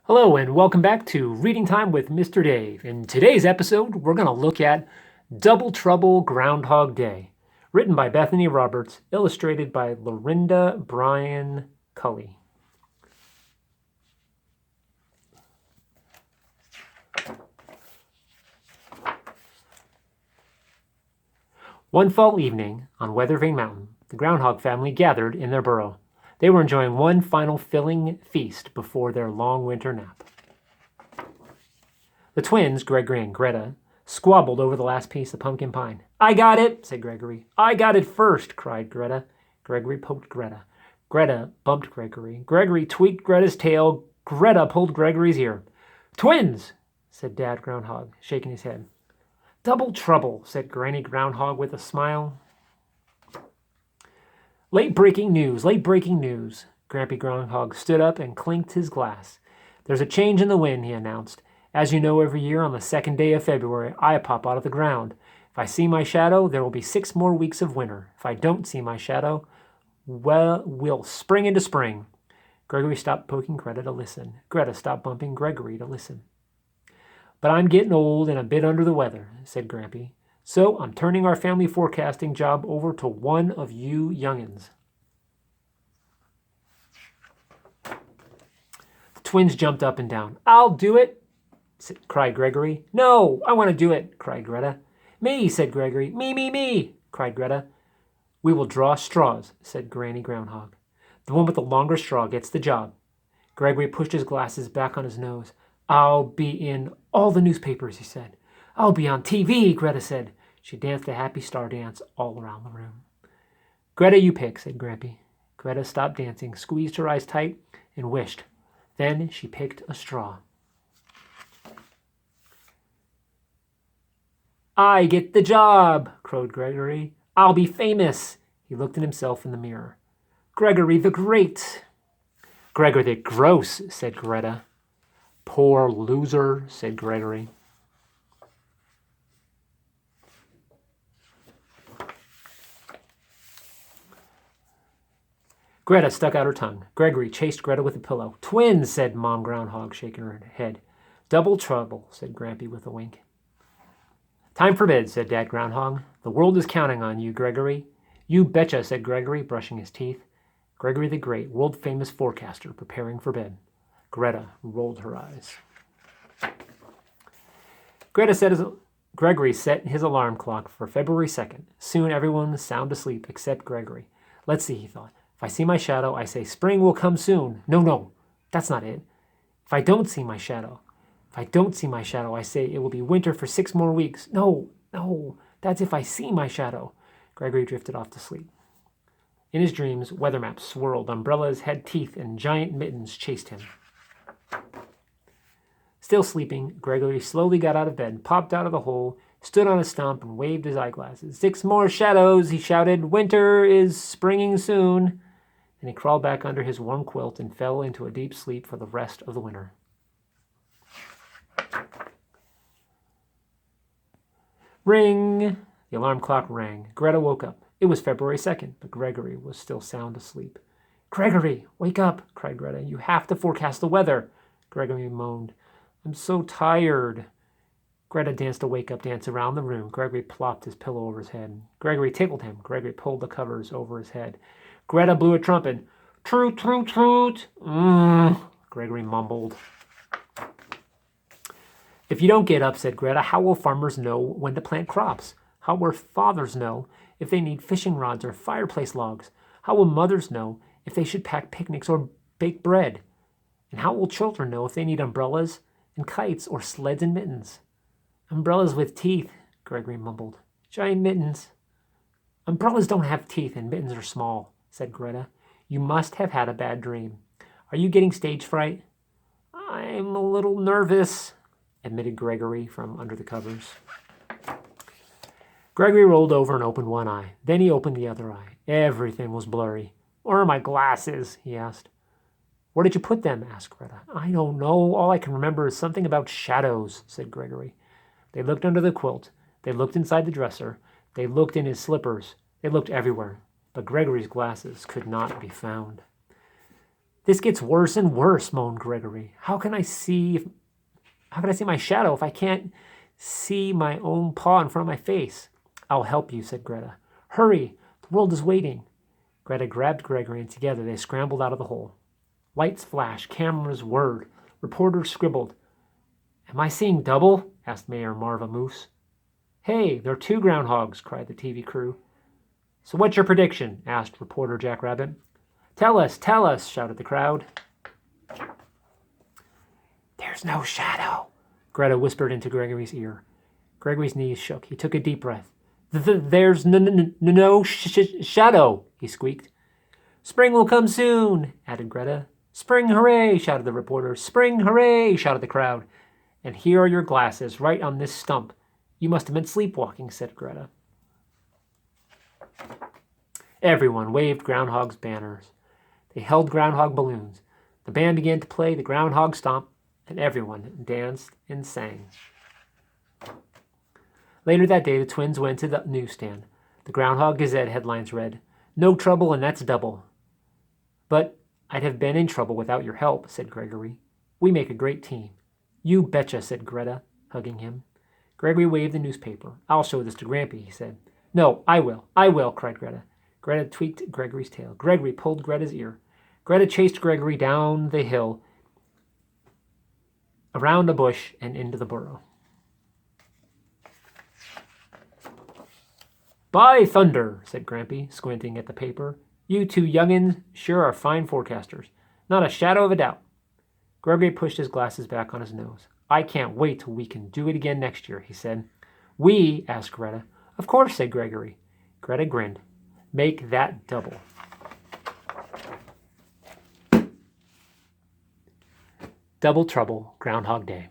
Hello and welcome back to Reading Time with Mr. Dave. In today's episode, we're going to look at Double Trouble Groundhog Day, written by Bethany Roberts, illustrated by Lorinda Bryan Cully. One fall evening on Weathervane Mountain, the Groundhog family gathered in their burrow. They were enjoying one final filling feast before their long winter nap. The twins, Gregory and Greta, squabbled over the last piece of pumpkin pie. "I got it," said Gregory. "I got it first," cried Greta. Gregory poked Greta. Greta bumped Gregory. Gregory tweaked Greta's tail. Greta pulled Gregory's ear. "Twins," said Dad Groundhog, shaking his head. "Double trouble," said Granny Groundhog with a smile. Late breaking news, late breaking news. Grampie Groundhog stood up and clinked his glass. "There's a change in the wind," he announced. "As you know, every year on the second day of February, I pop out of the ground. If I see my shadow, there will be 6 more weeks of winter. If I don't see my shadow, well, we'll spring into spring." Gregory stopped poking Greta to listen. Greta stopped bumping Gregory to listen. "But I'm getting old and a bit under the weather," said Grampie. "So I'm turning our family forecasting job over to one of you youngins." The twins jumped up and down. "I'll do it," cried Gregory. "No, I want to do it," cried Greta. "Me," said Gregory. Me, cried Greta. "We will draw straws," said Granny Groundhog. "The one with the longer straw gets the job." Gregory pushed his glasses back on his nose. "I'll be in all the newspapers," he said. "I'll be on TV," Greta said. She danced a happy star dance all around the room. "Greta, you pick," said Grampie. Greta stopped dancing, squeezed her eyes tight, and wished. Then she picked a straw. "I get the job," crowed Gregory. "I'll be famous." He looked at himself in the mirror. "Gregory the Great." "Gregory the Gross," said Greta. "Poor loser," said Gregory. Greta stuck out her tongue. Gregory chased Greta with a pillow. "Twins," said Mom Groundhog, shaking her head. "Double trouble," said Grampie with a wink. "Time for bed," said Dad Groundhog. "The world is counting on you, Gregory." "You betcha," said Gregory, brushing his teeth. Gregory the Great, world-famous forecaster, preparing for bed. Greta rolled her eyes. Gregory set his alarm clock for February 2nd. Soon everyone was sound asleep except Gregory. "Let's see," he thought. "If I see my shadow, I say spring will come soon. No, that's not it. If I don't see my shadow, I say it will be winter for 6 more weeks. No, that's if I see my shadow." Gregory drifted off to sleep. In his dreams, weather maps swirled, umbrellas had teeth, and giant mittens chased him. Still sleeping, Gregory slowly got out of bed, popped out of the hole, stood on a stump, and waved his eyeglasses. 6 more shadows," he shouted. "Winter is springing soon." Then he crawled back under his warm quilt and fell into a deep sleep for the rest of the winter. Ring! The alarm clock rang. Greta woke up. It was February 2nd, but Gregory was still sound asleep. "Gregory, wake up!" cried Greta. "You have to forecast the weather." Gregory moaned. "I'm so tired." Greta danced a wake-up dance around the room. Gregory plopped his pillow over his head. Gregory tickled him. Gregory pulled the covers over his head. Greta blew a trumpet. "Troot, troot, troot." Gregory mumbled. "If you don't get up," said Greta, "how will farmers know when to plant crops? How will fathers know if they need fishing rods or fireplace logs? How will mothers know if they should pack picnics or bake bread? And how will children know if they need umbrellas and kites or sleds and mittens?" "Umbrellas with teeth," Gregory mumbled. "Giant mittens." "Umbrellas don't have teeth and mittens are small," said Greta. "You must have had a bad dream. Are you getting stage fright?" "I'm a little nervous," admitted Gregory from under the covers. Gregory rolled over and opened one eye. Then he opened the other eye. Everything was blurry. "Where are my glasses?" he asked. "Where did you put them?" asked Greta. "I don't know. All I can remember is something about shadows," said Gregory. They looked under the quilt. They looked inside the dresser. They looked in his slippers. They looked everywhere. But Gregory's glasses could not be found. This gets worse and worse, moaned Gregory. How can I see my shadow if I can't see my own paw in front of my face? I'll help you, said Greta. Hurry, the world is waiting. Greta grabbed Gregory, and together they scrambled out of the hole. Lights flashed, cameras whirred, reporters scribbled. Am I seeing double? Asked Mayor Marva Moose. Hey, there are 2 groundhogs, cried the TV crew. So what's your prediction? Asked reporter Jack Rabbit. Tell us, shouted the crowd. There's no shadow, Greta whispered into Gregory's ear. Gregory's knees shook. He took a deep breath. There's no shadow, he squeaked. Spring will come soon, added Greta. Spring hooray, shouted the reporter. Spring hooray, shouted the crowd. And here are your glasses, right on this stump. You must have been sleepwalking, said Greta. Everyone waved groundhog's banners. They held groundhog balloons. The band began to play the groundhog stomp, and everyone danced and sang. Later that day, the twins went to the newsstand. The Groundhog Gazette headlines read, No trouble, and that's double. But I'd have been in trouble without your help, said Gregory. We make a great team. You betcha, said Greta, hugging him. Gregory waved the newspaper. I'll show this to Grampie, he said. No, I will, cried Greta. Greta tweaked Gregory's tail. Gregory pulled Greta's ear. Greta chased Gregory down the hill, around a bush, and into the burrow. By thunder, said Grampie, squinting at the paper. You 2 young'uns sure are fine forecasters. Not a shadow of a doubt. Gregory pushed his glasses back on his nose. I can't wait till we can do it again next year, he said. We? Asked Greta. Of course, said Gregory. Greta grinned. Make that double. Double Trouble, Groundhog Day.